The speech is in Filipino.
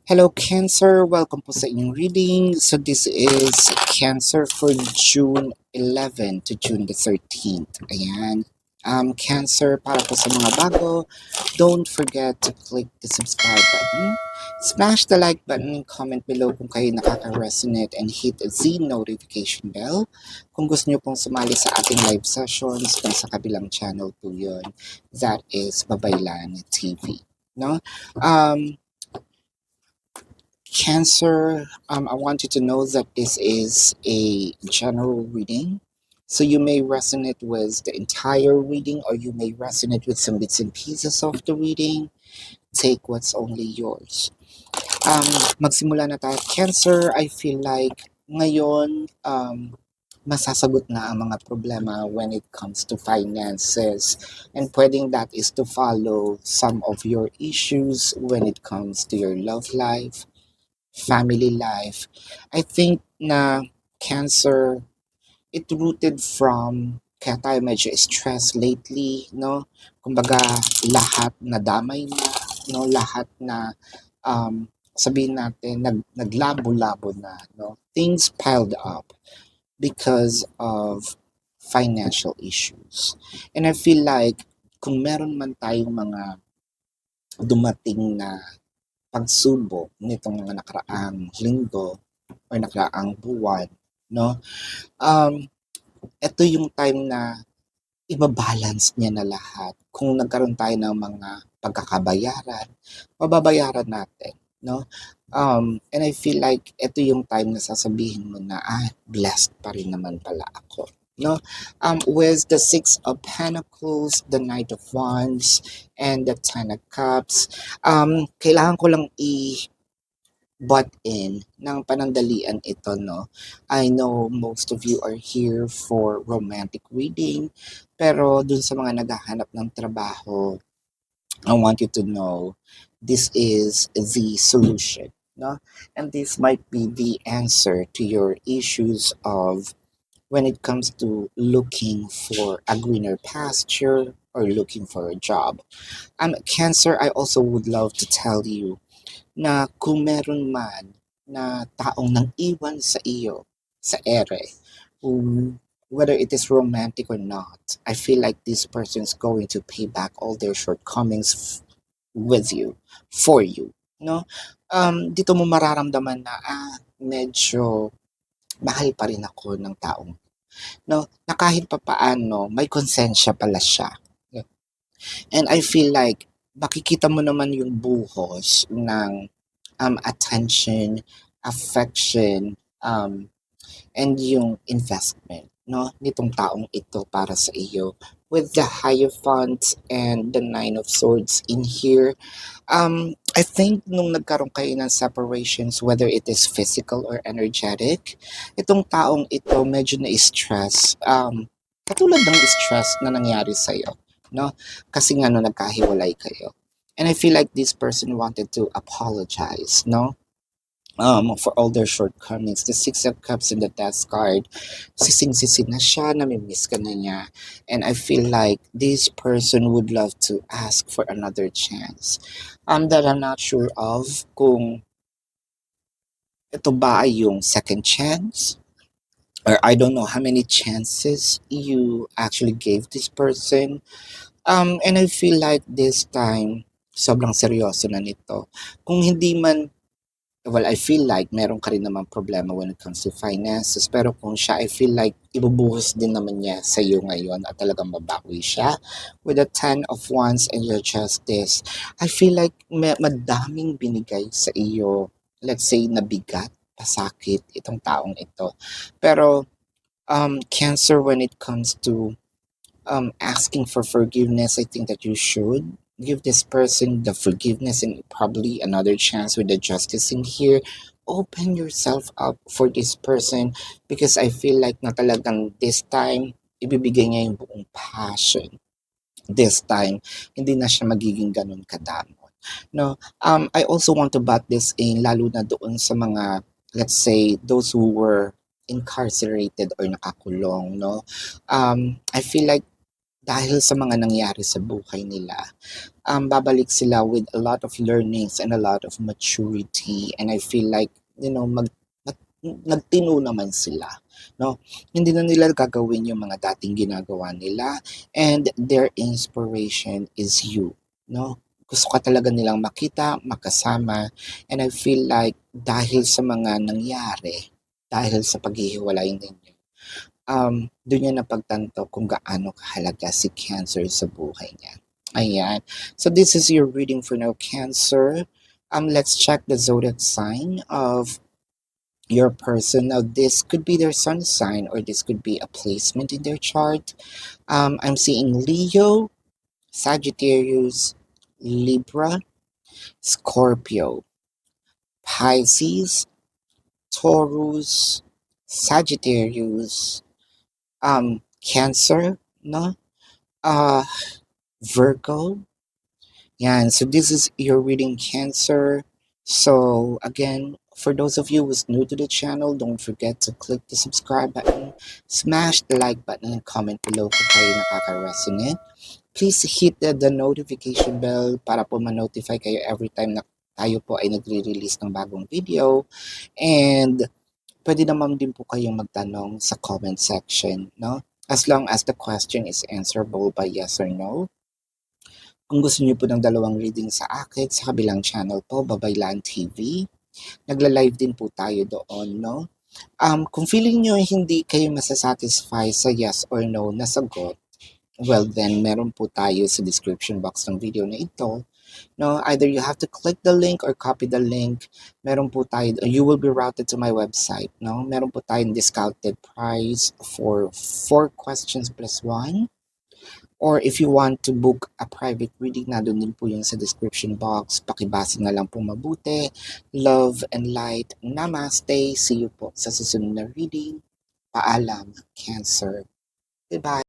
Hello, Cancer. Welcome po sa inyong reading. So this is Cancer for June 11 to June the 13th. Ayan. Cancer, para po sa mga bago, don't forget to click the subscribe button. Smash the like button, comment below kung kayo nakaka-resonate, and hit the notification bell. Kung gusto nyo pong sumali sa ating live sessions, kung sa kabilang channel po yun, that is Babaylan TV. No? Cancer, I want you to know that this is a general reading. So you may resonate with the entire reading or you may resonate with some bits and pieces of the reading. Take what's only yours. Magsimula na tayo. Cancer, I feel like ngayon, masasagot na ang mga problema when it comes to finances. And pwedeng that is to follow some of your issues when it comes to your love life, family life. I think na Cancer, it rooted from kaya tayo medyo stressed lately, no? Kumbaga, lahat na damay na, no? Lahat na, sabihin natin, naglabo-labo na, no? Things piled up because of financial issues. And I feel like, kung meron man tayong mga dumating na pagsubok nitong mga nakaraang linggo or nakaraang buwan, no? Um, Ito yung time na ibabalance niya na lahat. Kung nagkaroon tayo ng mga pagkakabayaran, mababayaran natin, no? And I feel like ito yung time na sasabihin mo na, blessed pa rin naman pala ako. No? With the Six of Pentacles, the Knight of Wands, and the Ten of Cups, kailangan ko lang butt in ng panandalian ito, no? I know most of you are here for romantic reading, pero dun sa mga naghahanap ng trabaho, I want you to know this is the solution, no? And this might be the answer to your issues of when it comes to looking for a greener pasture or looking for a job. Cancer, I also would love to tell you na kung meron man na taong nang iwan sa iyo sa ere, whether it is romantic or not, I feel like this person is going to pay back all their shortcomings with you, for you, no? Dito mo mararamdaman na, medyo mahal pa rin ako ng taong, no? Na kahit papaano, may konsensya pala siya. And I feel like, makikita mo naman yung buhos ng attention, affection, and yung investment, no? Nitong taong ito para sa iyo. With the Hierophant and the Nine of Swords in here, I think nung nagkaroon kayo ng separations, whether it is physical or energetic, itong taong ito medyo na-stress. Katulad ng stress na nangyari sa'yo, no? Kasi nga no, nagkahiwalay kayo. And I feel like this person wanted to apologize, no? For all their shortcomings. The Six of Cups and the Death card, sising-sisi na siya, namimiss ka na niya. And I feel like this person would love to ask for another chance. That I'm not sure of kung ito ba ay yung second chance, or I don't know how many chances you actually gave this person. And I feel like this time, sobrang seryoso na nito. Kung hindi man, well, I feel like meron ka rin naman problema when it comes to finances. Pero kung siya, I feel like ibubuhos din naman niya sa iyo ngayon at talagang mabawi siya. With the 10 of Wands and your Justice, I feel like madaming binigay sa iyo. Let's say, nabigat, pasakit itong taong ito. Pero, Cancer, when it comes to asking for forgiveness, I think that you should give this person the forgiveness and probably another chance with the justice in here. Open yourself up for this person because I feel like na talagang this time, ibibigay niya yung buong passion. This time, hindi na siya magiging ganun kadamot. No, I also want to bat this in, lalo na doon sa mga, let's say, those who were incarcerated or nakakulong, no? I feel like dahil sa mga nangyari sa buhay nila, babalik sila with a lot of learnings and a lot of maturity. And I feel like, nagtino naman sila. No? Hindi na nila gagawin yung mga dating ginagawa nila. And their inspiration is you. No? Gusto ka talaga nilang makita, makasama. And I feel like dahil sa mga nangyari, dahil sa paghihiwalay ninyo, doon niya napagtanto kung gaano kahalaga si Cancer sa buhay niya. Ayan. So this is your reading for now, Cancer. Let's check the zodiac sign of your person. Now, this could be their sun sign or this could be a placement in their chart. I'm seeing Leo, Sagittarius, Libra, Scorpio, Pisces, Taurus, Sagittarius, Cancer, no? Virgo. Yan. So this is your reading, Cancer. So again, for those of you who's new to the channel, don't forget to click the subscribe button, smash the like button, and comment below kung kayo nakaka-resonate. Please hit the notification bell para po ma-notify kayo every time na tayo po ay nagre-release ng bagong video. And pwede naman din po kayong magtanong sa comment section, no? As long as the question is answerable by yes or no. Kung gusto niyo po ng dalawang reading sa akin, sa kabilang channel po, Babaylan TV, nagla-live din po tayo doon, no? Kung feeling nyo hindi kayo masasatisfy sa yes or no na sagot, well then, meron po tayo sa description box ng video na ito. No, either you have to click the link or copy the link. Meron po tayo, you will be routed to my website, no? Meron po tayong discounted price for 4 questions plus 1. Or if you want to book a private reading, na doon din po yung sa description box. Pakibasa na lang po mabuti. Love and light. Namaste. See you po sa susunod na reading. Paalam, Cancer. Goodbye.